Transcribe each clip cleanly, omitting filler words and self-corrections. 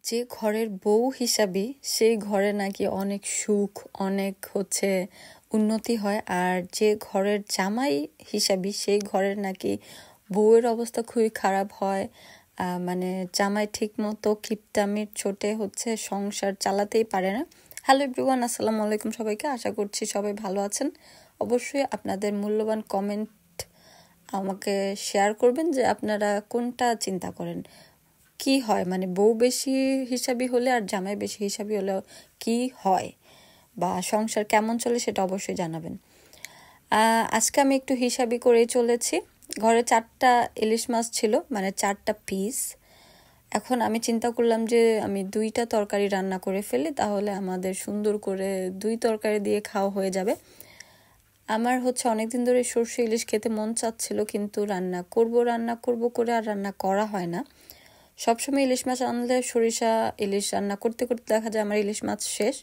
যে ঘরের বউ হিসাবি সেই ঘরে নাকি অনেক সুখ অনেক উন্নতি হয়, আর যে ঘরের জামাই হিসাবি সেই ঘরের নাকি বউয়ের অবস্থা খুবই খারাপ হয়। মানে জামাই ঠিক মতো কিপটামির ছোটে সংসার চালাতেই পারে না। হ্যালো এভরিওয়ান, আসসালামু আলাইকুম সবাইকে। আশা করছি সবাই ভালো আছেন। অবশ্যই আপনাদের মূল্যবান কমেন্ট আমাকে শেয়ার করবেন যে আপনারা কোনটা চিন্তা করেন, কি হয়, মানে বউ বেশি হিসাবি হলে আর জামাই বেশি হিসাবি হলে কি হয়, বা সংসার কেমন চলে সেটা অবশ্যই জানাবেন। আজকে আমি একটু হিসাবি করেই চলেছি। ঘরে 4টা ইলিশ মাছ ছিল, মানে 4টা পিস। এখন আমি চিন্তা করলাম যে আমি 2টা তরকারি রান্না করে ফেলি, তাহলে আমাদের সুন্দর করে 2 তরকারি দিয়ে খাওয়া হয়ে যাবে। আমার অনেকদিন ধরে সর্ষে ইলিশ খেতে মন চাচ্ছিল, কিন্তু রান্না করব করে আর রান্না করা হয় না। সবসময় ইলিশ মাছ আনলে সরিষা ইলিশ রান্না করতে করতে দেখা যায় আমার ইলিশ মাছ শেষ।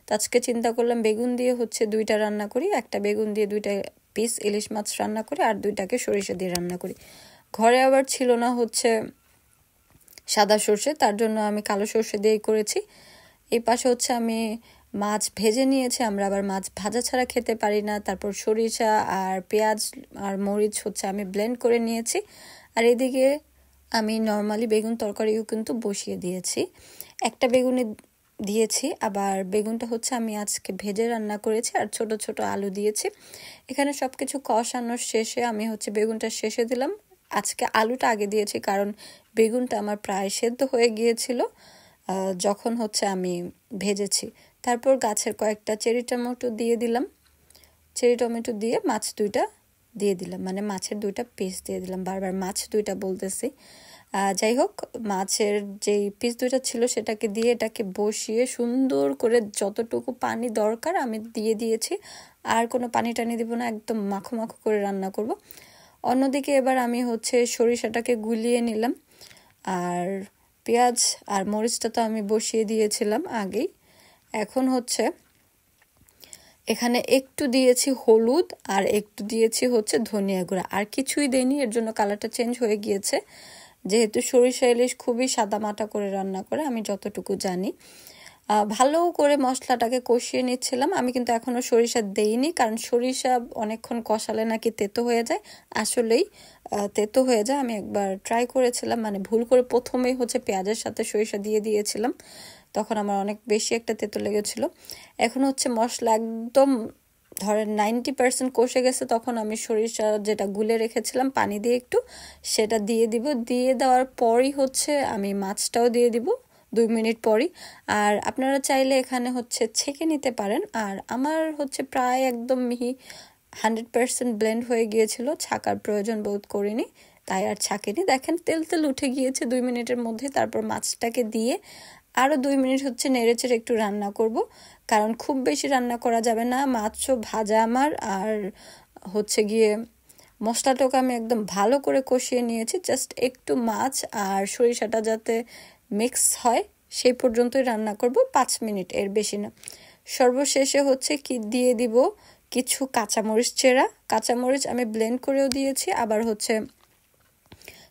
তো আজকে চিন্তা করলাম বেগুন দিয়ে 2টা রান্না করি, একটা বেগুন দিয়ে 2টা পিস ইলিশ মাছ রান্না করি, আর 2টাকে সরিষা দিয়ে রান্না করি। ঘরে আবার ছিল না সাদা সর্ষে, তার জন্য আমি কালো সর্ষে দিয়েই করেছি। এই পাশে আমি মাছ ভেজে নিয়েছি, আমরা আবার মাছ ভাজা ছাড়া খেতে পারি না। তারপর সরিষা আর পেঁয়াজ আর মরিচ আমি ব্লেন্ড করে নিয়েছি। আর এদিকে আমি নর্মালি বেগুন তরকারিও কিন্তু বসিয়ে দিয়েছি। একটা বেগুনে দিয়েছি, আবার বেগুনটা আমি আজকে ভেজে রান্না করেছি, আর ছোট ছোট আলু দিয়েছি। এখানে সবকিছু কষানোর শেষে আমি বেগুনটা শেষে দিলাম। আজকে আলুটা আগে দিয়েছি কারণ বেগুনটা আমার প্রায় সেদ্ধ হয়ে গিয়েছিল যখন আমি ভেজেছি। তারপর গাছের কয়েকটা চেরি টমেটো দিয়ে দিলাম। চেরি টমেটো দিয়ে মাছ 2টা দিয়ে দিলাম, মানে মাছের 2টা পিস দিয়ে দিলাম। বারবার মাছ 2টা বলতেছি। যাই হোক, মাছের যেই পিস 2টা ছিল সেটাকে দিয়ে এটাকে বসিয়ে সুন্দর করে যতটুকু পানি দরকার আমি দিয়ে দিয়েছি। আর কোনো পানি টানি দিব না, একদম মাখো মাখো করে রান্না করব। অন্যদিকে এবার আমি সরিষাটাকে গুলিয়ে নিলাম, আর পেঁয়াজ আর মরিচটা তো আমি বসিয়ে দিয়েছিলাম আগেই। এখন এখানে একটু দিয়েছি হলুদ আর একটু দিয়েছি ধনিয়া গুঁড়া, আর কিছুই দেইনি, এর জন্য কালারটা চেঞ্জ হয়ে গিয়েছে। যেহেতু সরিষা ইলিশ খুবই সাদামাটা করে রান্না করে, আমি যতটুকু জানি। ভালো করে মশলাটাকে কষিয়ে নিচ্ছিলাম। আমি কিন্তু এখনো সরিষা দেইনি, কারণ সরিষা অনেকক্ষণ কষালে নাকি তেতো হয়ে যায়। আসলেই তেতো হয়ে যায়। আমি একবার ট্রাই করেছিলাম, মানে ভুল করে প্রথমেই পেঁয়াজের সাথে সরিষা দিয়ে দিয়েছিলাম, তখন আমার অনেক বেশি একটা তেতো লেগেছিল। এখন মশলা একদম ধরেন 90% কষে গেছে, তখন আমি সরিষা যেটা গুলে রেখেছিলাম পানি দিয়ে একটু, সেটা দিয়ে দিব। দিয়ে দেওয়ার পরই আমি মাছটাও দিয়ে দিব 2 মিনিট পরই। আর আপনারা চাইলে এখানে ছেঁকে নিতে পারেন। আর আমার প্রায় একদম মিহি 100% ব্লেন্ড হয়ে গিয়েছিল, ছাকার প্রয়োজন বোধ করিনি, তাই আর ছাঁকিনি। দেখেন তেল তেল উঠে গিয়েছে 2 মিনিটের মধ্যে। তারপর মাছটাকে দিয়ে আরও 2 মিনিট নেড়েচেড়ে একটু রান্না করব, কারণ খুব বেশি রান্না করা যাবে না। মাছও ভাজা আমার, আর গিয়ে মশলাটাকে আমি একদম ভালো করে কষিয়ে নিয়েছি। জাস্ট একটু মাছ আর সরিষাটা যাতে মিক্স হয় সেই পর্যন্তই রান্না করব, 5 মিনিট, এর বেশি না। সর্বশেষে কি দিয়ে দিব কিছু কাঁচামরিচ চেরা। কাঁচামরিচ আমি ব্লেন্ড করেও দিয়েছি, আবার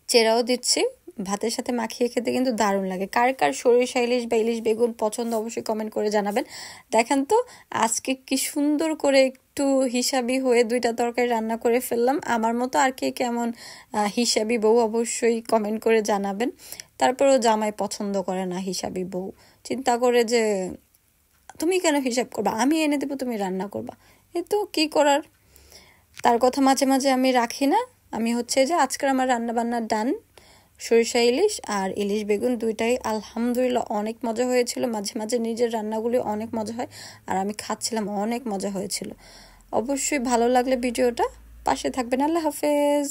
চেরাও দিচ্ছি। ভাতের সাথে মাখিয়ে খেতে কিন্তু দারুণ লাগে। কার কার সরিষা ইলিশ বা ইলিশ বেগুন পছন্দ অবশ্যই কমেন্ট করে জানাবেন। দেখেন তো আজকে কি সুন্দর করে একটু হিসাবি হয়ে 2টা তরকারি রান্না করে ফেললাম। আমার মতো আর কে কেমন হিসাবি বউ অবশ্যই কমেন্ট করে জানাবেন। তারপরেও জামাই পছন্দ করে না হিসাবি বউ, চিন্তা করে যে তুমি কেন হিসাব করবা, আমি এনে দেবো, তুমি রান্না করবা। এ তো কি করার, তার কথা মাঝে মাঝে আমি রাখি না। আমি যে আজকের আমার রান্না বান্না ডান। সরিষা ইলিশ আর ইলিশ বেগুন 2টাই আলহামদুলিল্লাহ অনেক মজা হয়েছিল। মাঝে মাঝে নিজের রান্নাগুলি অনেক মজা হয়, আর আমি খাচ্ছিলাম, অনেক মজা হয়েছিল। অবশ্যই ভালো লাগলে ভিডিওটা পাশে থাকবেন। আল্লাহ হাফেজ।